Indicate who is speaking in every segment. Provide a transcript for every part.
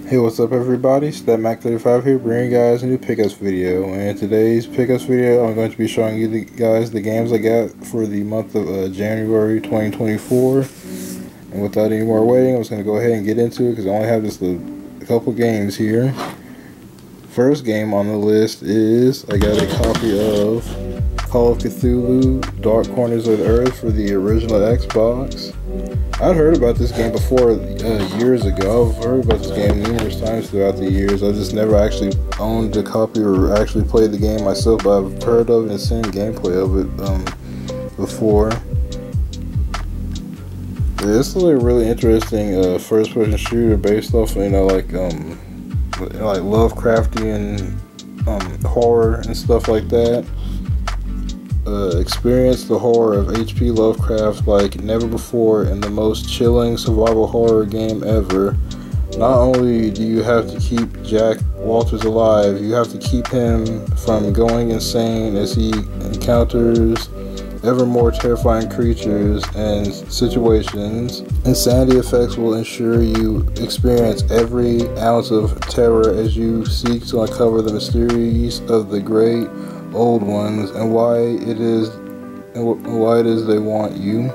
Speaker 1: Hey, what's up everybody? StatMac35 here, bringing you guys a new pickups video. And in today's pickups video, I'm going to be showing you guys the games I got for the month of January 2024. And without any more waiting, I'm just going to go ahead and get into it because I only have just a couple games here. First game on the list is I got a copy of Call of Cthulhu Dark Corners of the Earth for the original Xbox. I'd heard about this game before years ago. I've heard about this game numerous times throughout the years. I just never actually owned a copy or actually played the game myself, but I've heard of it and seen gameplay of it before. This is a really interesting first-person shooter based off, like Lovecraftian horror and stuff like that. Experience the horror of H.P. Lovecraft like never before in the most chilling survival horror game ever. Not only do you have to keep Jack Walters alive, you have to keep him from going insane as he encounters ever more terrifying creatures and situations. Insanity effects will ensure you experience every ounce of terror as you seek to uncover the mysteries of the great old ones and why it is they want you.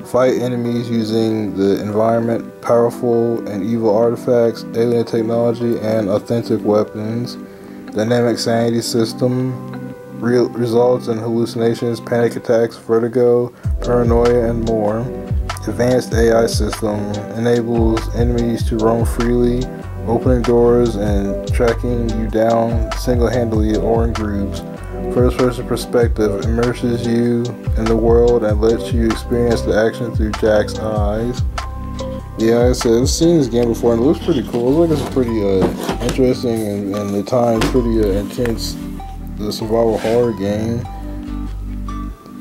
Speaker 1: Fight enemies using the environment, powerful and evil artifacts, alien technology, and authentic weapons. Dynamic sanity system results in hallucinations, panic attacks, vertigo, paranoia, and more. Advanced AI system enables enemies to roam freely, opening doors and tracking you down single-handedly or in groups. First-person perspective immerses you in the world and lets you experience the action through Jack's eyes. Yeah, like I said, I've seen this game before and it looks pretty cool. It looks like it's pretty interesting and at times pretty intense survival horror game.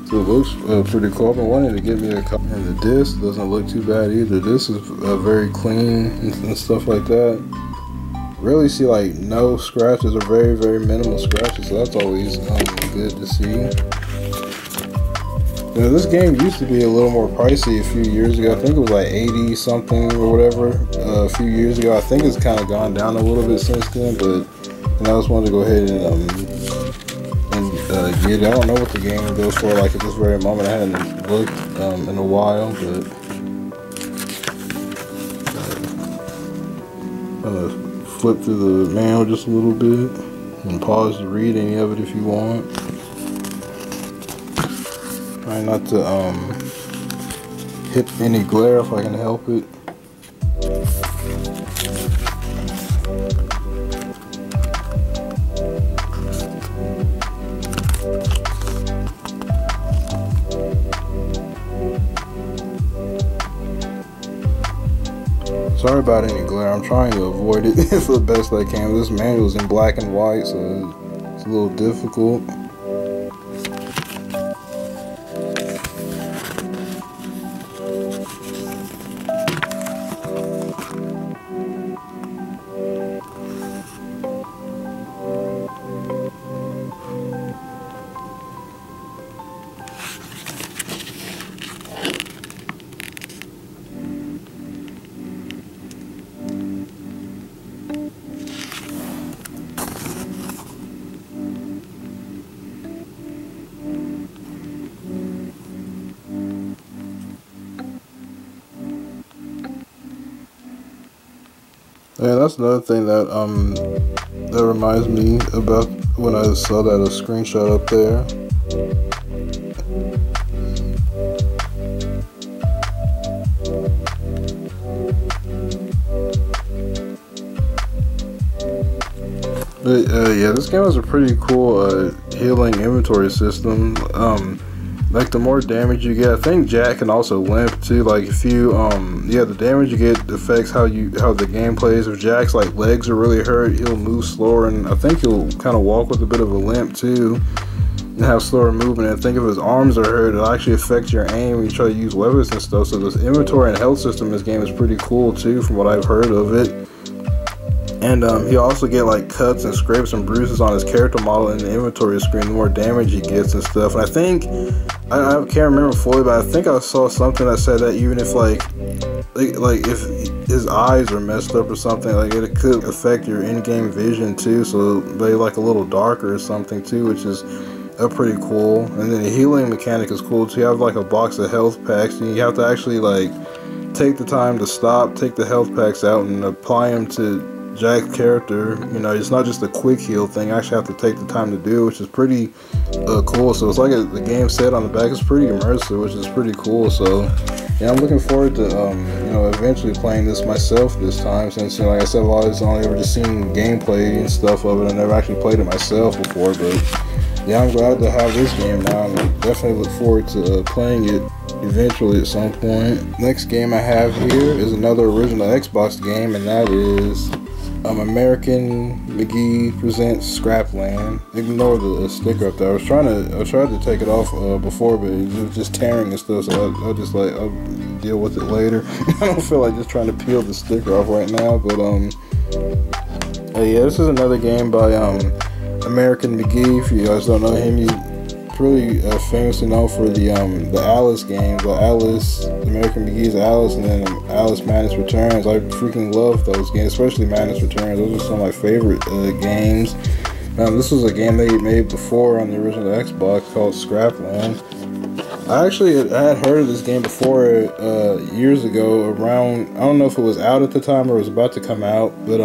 Speaker 1: So it looks pretty cool. I've been wanting to get me a copy. And the disc doesn't look too bad either. This is very clean and stuff like that. Really see like no scratches or very minimal scratches, so that's always good to see. Now, this game used to be a little more pricey a few years ago. I think it was like 80 something or whatever a few years ago. I think it's kind of gone down a little bit since then, but I just wanted to go ahead and get it. I don't know what the game goes for like at this very moment. I hadn't looked in a while, but flip through the manual just a little bit and pause to read any of it if you want. Try not to hit any glare if I can help it. Sorry about any glare, I'm trying to avoid it for the best I can. This manual is in black and white, so it's a little difficult. Yeah, that's another thing that that reminds me about when I saw that a screenshot up there. But yeah, this game has a pretty cool healing inventory system. Like the more damage you get, I think Jack can also limp too. Like if you the damage you get affects how the game plays. If Jack's like legs are really hurt, he'll move slower, and I think he'll kind of walk with a bit of a limp too and have slower movement. And I think if his arms are hurt, it'll actually affect your aim when you try to use weapons and stuff. So this inventory and health system in this game is pretty cool too, from what I've heard of it. And he'll also get like cuts and scrapes and bruises on his character model in the inventory screen the more damage he gets and stuff. And I think, I can't remember fully, but I think I saw something that said that even if like like if his eyes are messed up or something, like it could affect your in-game vision too. So they like a little darker or something too, which is pretty cool. And then the healing mechanic is cool too. You have like a box of health packs, and you have to actually like take the time to stop, take the health packs out, and apply them to Jack's character. You know, it's not just a quick heal thing. You actually have to take the time to do, which is pretty cool. So it's like the game set on the back is pretty immersive, which is pretty cool. So yeah, I'm looking forward to you know, eventually playing this myself this time, since, you know, like I said, I've always only ever just seen gameplay and stuff of it. I never actually played it myself before, but yeah, I'm glad to have this game now, and I definitely look forward to playing it eventually at some point. Next game I have here is another original Xbox game, and that is American McGee Presents Scrapland. Ignore the sticker up there. I tried to take it off before, but it was just tearing and stuff, so I'll deal with it later. I don't feel like just trying to peel the sticker off right now, but yeah, this is another game by American McGee. If you guys don't know him, he's really famously known for the Alice games, American McGee's Alice, and then Alice Madness Returns. I freaking love those games, especially Madness Returns. Those are some of my favorite games. This was a game they made before on the original Xbox called Scrapland. I had heard of this game before years ago, around, I don't know if it was out at the time or it was about to come out, but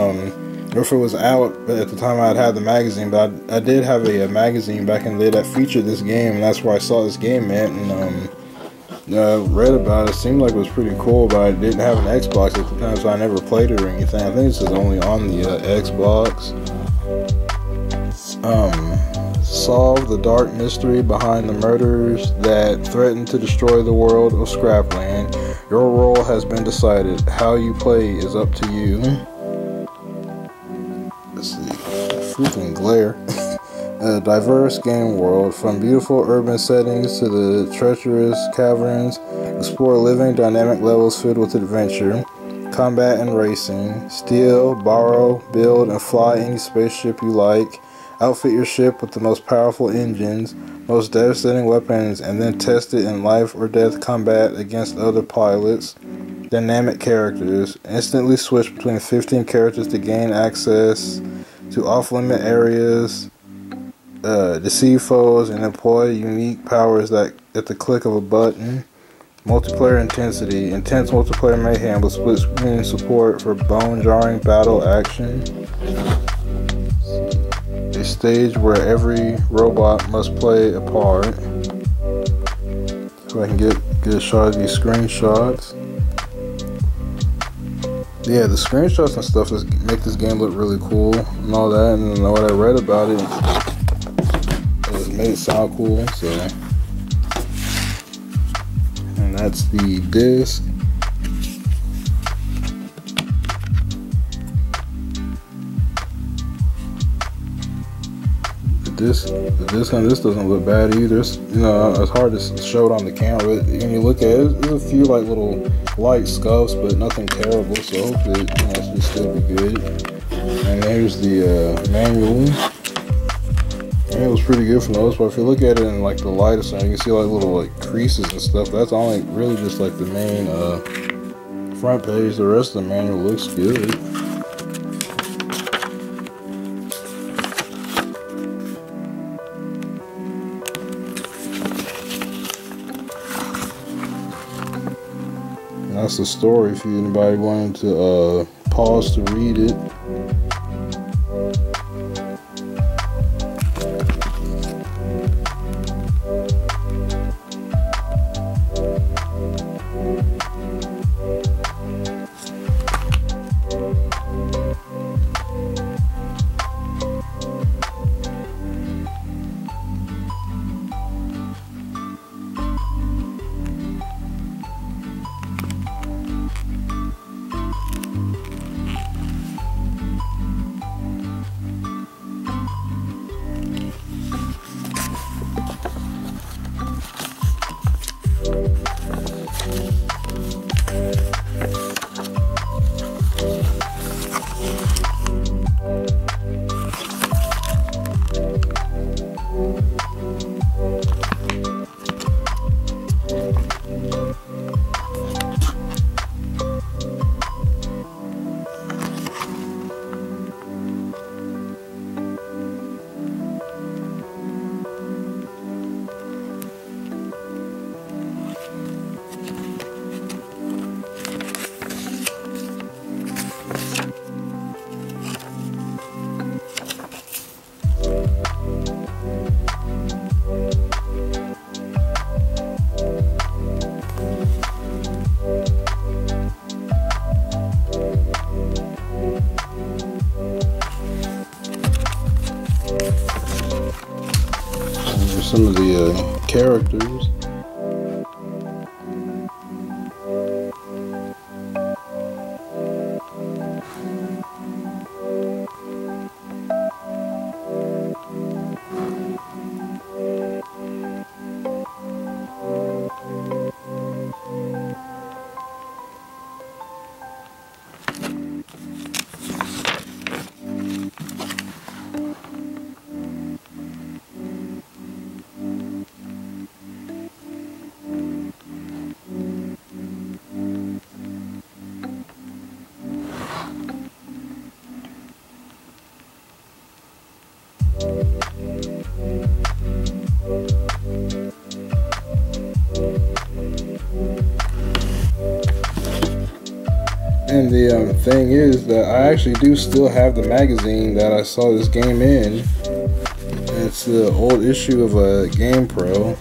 Speaker 1: or if it was out at the time I'd had the magazine, but I did have a magazine back in the day that featured this game, and that's where I saw this game at, and I read about it. It seemed like it was pretty cool, but I didn't have an Xbox at the time, so I never played it or anything. I think this is only on the Xbox. Solve the dark mystery behind the murders that threaten to destroy the world of Scrapland. Your role has been decided. How you play is up to you. Let's see. Freaking glare. A diverse game world, from beautiful urban settings to the treacherous caverns. Explore living, dynamic levels filled with adventure, combat, and racing. Steal, borrow, build, and fly any spaceship you like. Outfit your ship with the most powerful engines, most devastating weapons, and then test it in life or death combat against other pilots. Dynamic characters. Instantly switch between 15 characters to gain access to off-limit areas, deceive foes, and employ unique powers that at the click of a button. Multiplayer intensity. Intense multiplayer mayhem with split-screen support for bone-jarring battle action. A stage where every robot must play a part. So I can get a shot of these screenshots. Yeah, the screenshots and stuff make this game look really cool and all that, and what I read about it made it sound cool. So, and that's the disc. The disc on this doesn't look bad either. It's, you know, it's hard to show it on the camera, but when you look at it, there's a few like little light scuffs, but nothing terrible. So hopefully, you know, it should still be good. And there's the manual. The manual's pretty good for the most part. If you look at it in like the light or something, you can see like little like creases and stuff. That's only really just like the main front page. The rest of the manual looks good. That's the story if anybody wanted to pause to read it. some of the characters. And the thing is that I actually do still have the magazine that I saw this game in. It's the old issue of GamePro.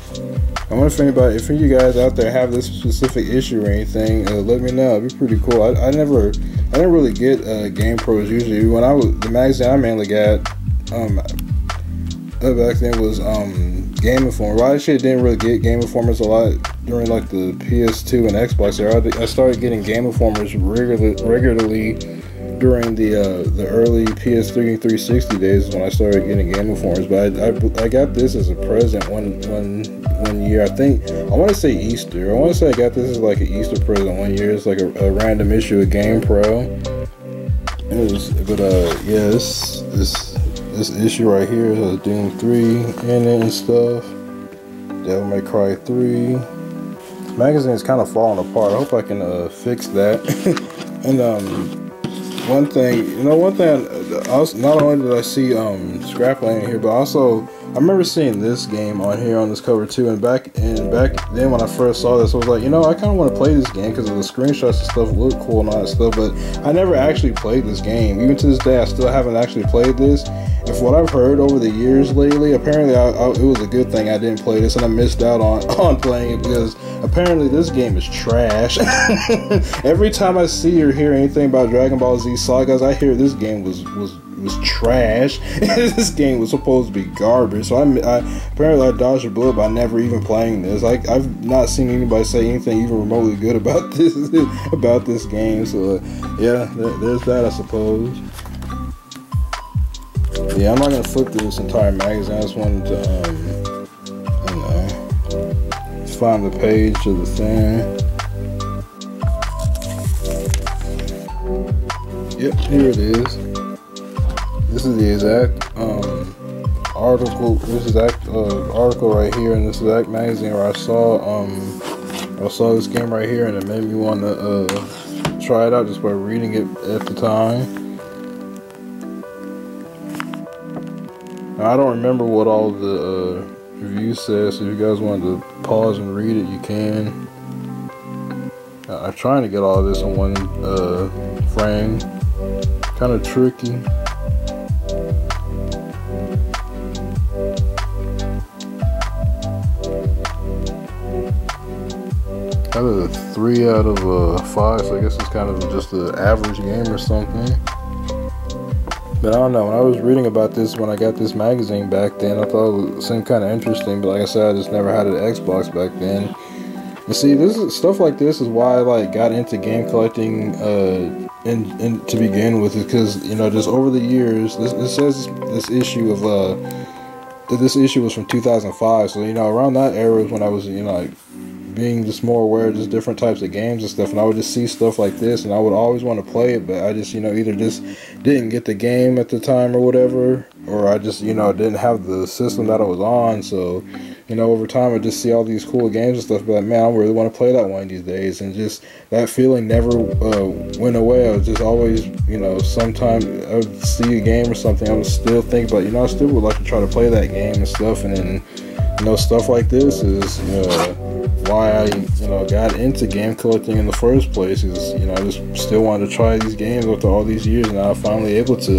Speaker 1: I wonder if any of you guys out there have this specific issue or anything. Let me know. It'd be pretty cool. I didn't really get GamePros usually. When the magazine I mainly got back then was Game Informer. Well, I actually didn't really get Game Informers a lot during like the PS2 and Xbox era. I started getting Game Informers regularly during the early PS3 and 360 days when I started getting Game Informers. But I got this as a present one year. I want to say Easter. I want to say I got this as like an Easter present one year. It's like a random issue of GamePro. Yeah, this issue right here has Doom 3 in it and stuff. Devil May Cry 3. This magazine is kind of falling apart. I hope I can fix that. And one thing, not only did I see Scrapland here, but also I remember seeing this game on here on this cover too. And back then when I first saw this, I was like, I kind of want to play this game because of the screenshots and stuff look cool and all that stuff. But I never actually played this game. Even to this day, I still haven't actually played this. And from what I've heard over the years lately, apparently it was a good thing I didn't play this and I missed out on playing it because apparently this game is trash. Every time I see or hear anything about Dragon Ball Z Sagas, I hear this game was trash. This game was supposed to be garbage. So apparently I dodged a bullet by never even playing this. I've not seen anybody say anything even remotely good about this game. So yeah, there's that, I suppose. Yeah, I'm not gonna flip through this entire magazine. I just wanted to, find the page of the thing. Yep, here it is. This is the exact article. This exact article right here in this exact magazine where I saw this game right here, and it made me want to try it out just by reading it at the time. I don't remember what all the review says, so if you guys wanted to pause and read it, you can. I'm trying to get all of this in one frame. Kind of tricky. Kind of a 3 out of 5, so I guess it's kind of just an average game or something. But I don't know, when I was reading about this, when I got this magazine back then, I thought it seemed kind of interesting, but like I said, I just never had an Xbox back then. And see, stuff like this is why I got into game collecting and to begin with, because just over the years, this says this issue of this issue was from 2005, so around that era was when I was being just more aware of just different types of games and stuff, and I would just see stuff like this and I would always want to play it, but I just either just didn't get the game at the time or whatever, or I just didn't have the system that I was on. So over time I just see all these cool games and stuff, but man, I really want to play that one of these days, and just that feeling never went away. I was just always sometime I would see a game or something, I would still think about I still would like to try to play that game and stuff. And then stuff like this is why I got into game collecting in the first place, is I just still wanted to try these games after all these years, and now I'm finally able to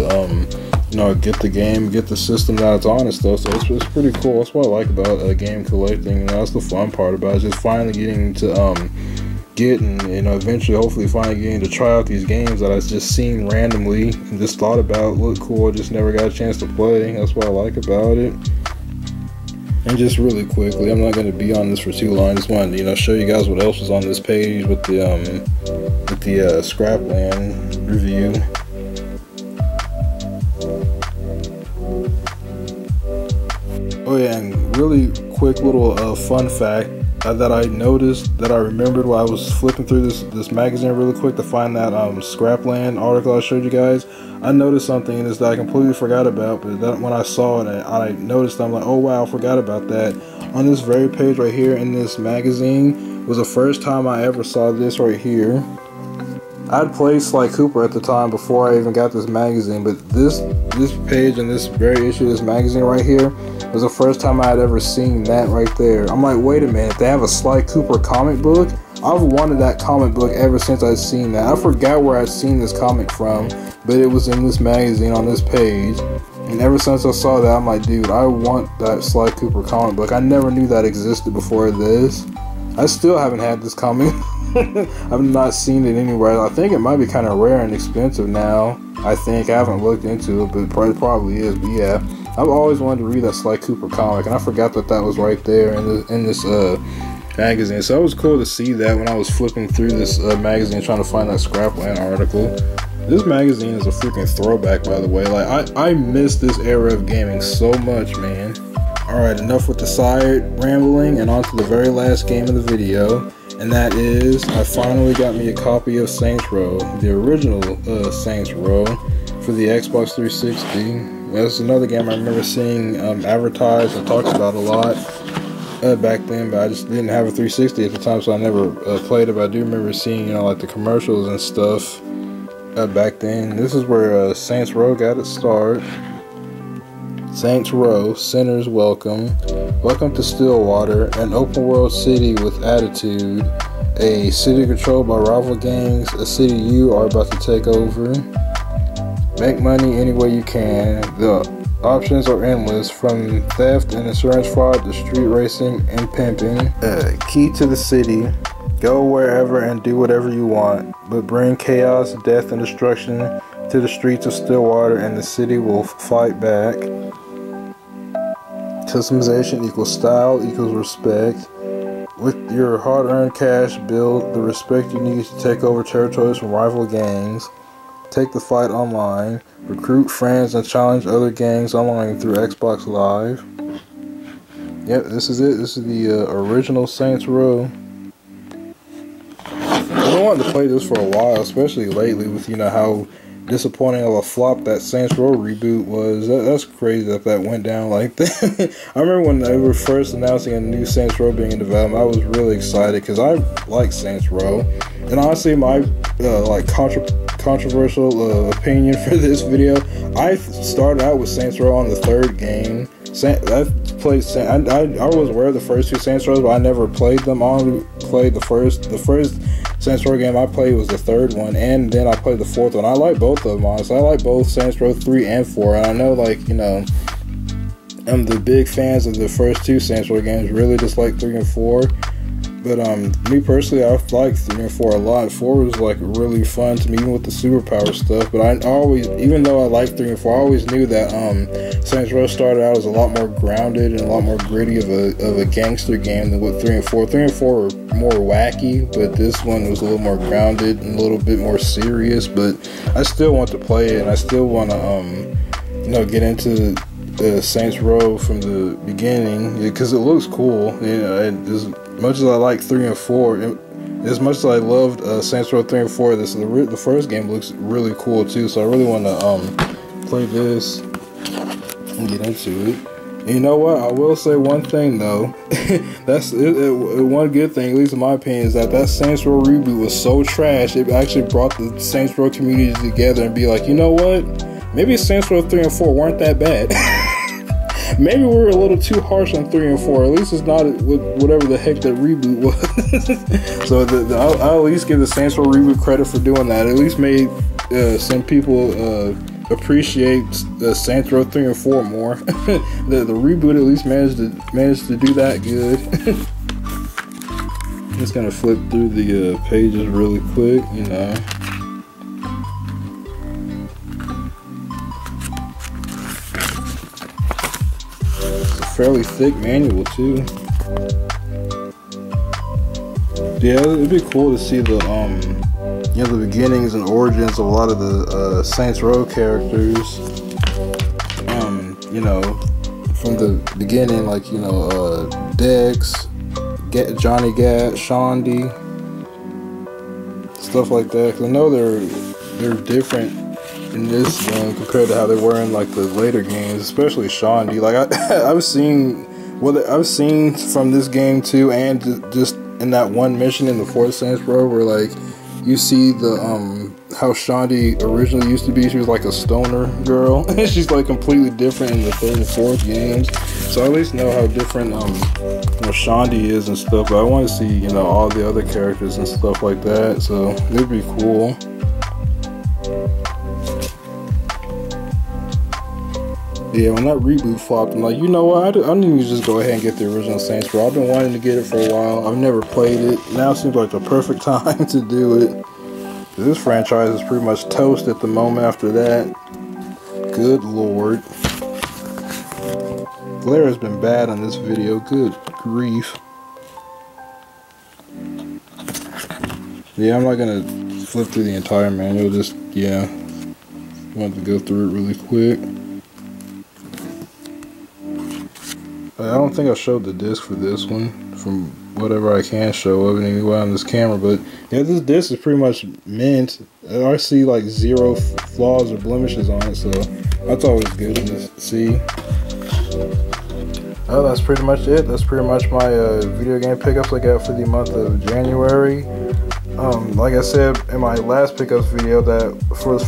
Speaker 1: get the game, get the system that it's on and stuff. So it's pretty cool. That's what I like about game collecting. That's the fun part about it, just finally getting to eventually hopefully finally getting to try out these games that I just seen randomly and just thought about look cool, just never got a chance to play. That's what I like about it. And just really quickly, I'm not going to be on this for too long. I just wanted to, show you guys what else was on this page with the Scrapland review. Oh yeah, and really quick little fun fact that I noticed, that I remembered while I was flipping through this magazine really quick to find that Scrapland article I showed you guys. I noticed something in this that I completely forgot about, but that when I saw it, I noticed, I'm like, oh wow, I forgot about that. On this very page right here in this magazine was the first time I ever saw this right here. I'd played Sly Cooper at the time before I even got this magazine, but this page and this very issue of this magazine right here was the first time I had ever seen that right there. I'm like, wait a minute, they have a Sly Cooper comic book? I've wanted that comic book ever since I'd seen that. I forgot where I'd seen this comic from, but it was in this magazine on this page. And ever since I saw that, I'm like, dude, I want that Sly Cooper comic book. I never knew that existed before this. I still haven't had this comic. I've not seen it anywhere. I think it might be kind of rare and expensive now. I think I haven't looked into it, but it probably is. But yeah, I've always wanted to read that Sly Cooper comic, and I forgot that was right there in this magazine. So it was cool to see that when I was flipping through this magazine trying to find that Scrapland article. This magazine is a freaking throwback, by the way. Like I miss this era of gaming so much, man. Alright, enough with the side rambling, and on to the very last game of the video. And that is, I finally got me a copy of Saints Row, the original Saints Row for the Xbox 360. That's another game I remember seeing advertised and talked about a lot back then, but I just didn't have a 360 at the time, so I never played it. But I do remember seeing, like the commercials and stuff back then. This is where Saints Row got its start. Saints Row, sinners welcome. Welcome to Stillwater, an open world city with attitude. A city controlled by rival gangs, a city you are about to take over. Make money any way you can. The options are endless, from theft and insurance fraud to street racing and pimping. Key to the city. Go wherever and do whatever you want, but bring chaos, death, and destruction to the streets of Stillwater, and the city will fight back. Customization equals style equals respect. With your hard-earned cash, build the respect you need to take over territories from rival gangs. Take the fight online. Recruit friends and challenge other gangs online through Xbox Live. Yep, this is it. This is the original Saints Row. I've been wanting to play this for a while, especially lately with, how disappointing of a flop that Saints Row reboot was. That's crazy that went down like that. I remember when they were first announcing a new Saints Row being in development, I was really excited because I like Saints Row. And honestly, my controversial opinion for this video, I started out with Saints Row on the third game. I was aware of the first two Saints Rows, but I never played them. I only played the first Saints Row game I played was the third one, and then I played the fourth one. I like both of them, honestly. I like both Saints Row 3 and 4, and I know, I'm the big fans of the first two Saints Row games, really just like 3 and 4. But me personally, I liked 3 and 4 a lot. 4 was really fun to me, even with the superpower stuff. But I always, even though I liked 3 and 4, I always knew that Saints Row started out as a lot more grounded and a lot more gritty of a gangster game than what 3 and 4. 3 and 4 were more wacky, but this one was a little more grounded and a little bit more serious. But I still want to play it, and I still want to get into the Saints Row from the beginning because it looks cool. As much as I like 3 and 4, as much as I loved Saints Row 3 and 4, the first game looks really cool too. So I really want to play this and get into it. And you know what? I will say one thing though. That's one good thing, at least in my opinion, is that Saints Row reboot was so trash. It actually brought the Saints Row community together and be like, you know what? Maybe Saints Row 3 and 4 weren't that bad. Maybe we were a little too harsh on 3 and 4. At least it's not whatever the heck that reboot was. So I'll at least give the Saints Row reboot credit for doing that. It at least made some people appreciate Saints Row 3 and 4 more. the reboot at least managed to do that good. Just gonna flip through the pages really quick, fairly thick manual too. Yeah, it'd be cool to see the you know, the beginnings and origins of a lot of the Saints Row characters. You know, from the beginning, like, you know, Dex, Johnny Gat, Shaundi, stuff like that. 'Cause I know they're different in this game compared to how they were in like the later games, especially Shaundi. Like I've seen from this game too, and just in that one mission in the fourth Saints Row where like you see the how Shaundi originally used to be. She was like a stoner girl, and she's like completely different in the third and fourth games. So I at least know how different you know, Shaundi is and stuff. But I want to see, you know, all the other characters and stuff like that. So it'd be cool. Yeah, when that reboot flopped, I'm like, you know what? I need to just go ahead and get the original Saints Row. I've been wanting to get it for a while. I've never played it. Now seems like the perfect time to do it. This franchise is pretty much toast at the moment after that. Good lord. Glare has been bad on this video. Good grief. Yeah, I'm not gonna flip through the entire manual. Just, yeah, wanted to go through it really quick. I don't think I showed the disc for this one, from whatever I can show of it anyway on this camera, but yeah, this disc is pretty much mint. I see like zero flaws or blemishes on it, so that's always good to see. Oh, that's pretty much it. That's pretty much my video game pickups I got for the month of January. Like I said in my last pickups video, that for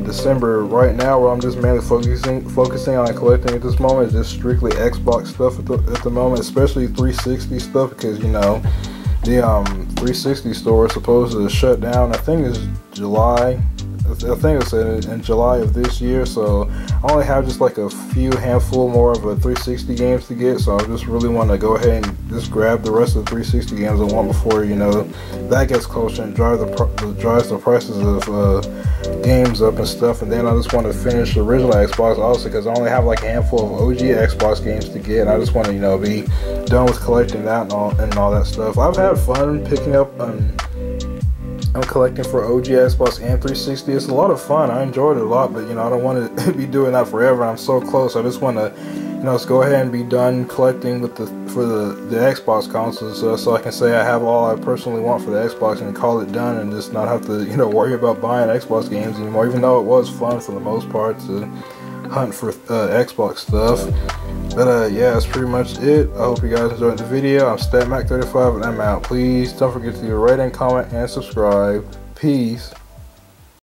Speaker 1: December, right now where I'm just mainly focusing on collecting at this moment is just strictly Xbox stuff at the moment, especially 360 stuff, because, you know, the 360 store is supposed to shut down, I think it's July. I think it's in July of this year, so I only have just like a few handful more of a 360 games to get, so I just really want to go ahead and just grab the rest of the 360 games I want before, you know, that gets closer and drives the prices of games up and stuff. And then I just want to finish the original Xbox also, because I only have like a handful of OG Xbox games to get, and I just want to, you know, be done with collecting that and all that stuff. I've had fun picking up I'm collecting for OG Xbox and 360. It's a lot of fun. I enjoyed it a lot, but, you know, I don't want to be doing that forever. I'm so close. I just want to, you know, let's go ahead and be done collecting with for the Xbox consoles, so I can say I have all I personally want for the Xbox and call it done, and just not have to, you know, worry about buying Xbox games anymore, even though it was fun for the most part to hunt for Xbox stuff. But yeah, that's pretty much it. I hope you guys enjoyed the video. I'm StatMac35 and I'm out. Please don't forget to rate and comment and subscribe. Peace.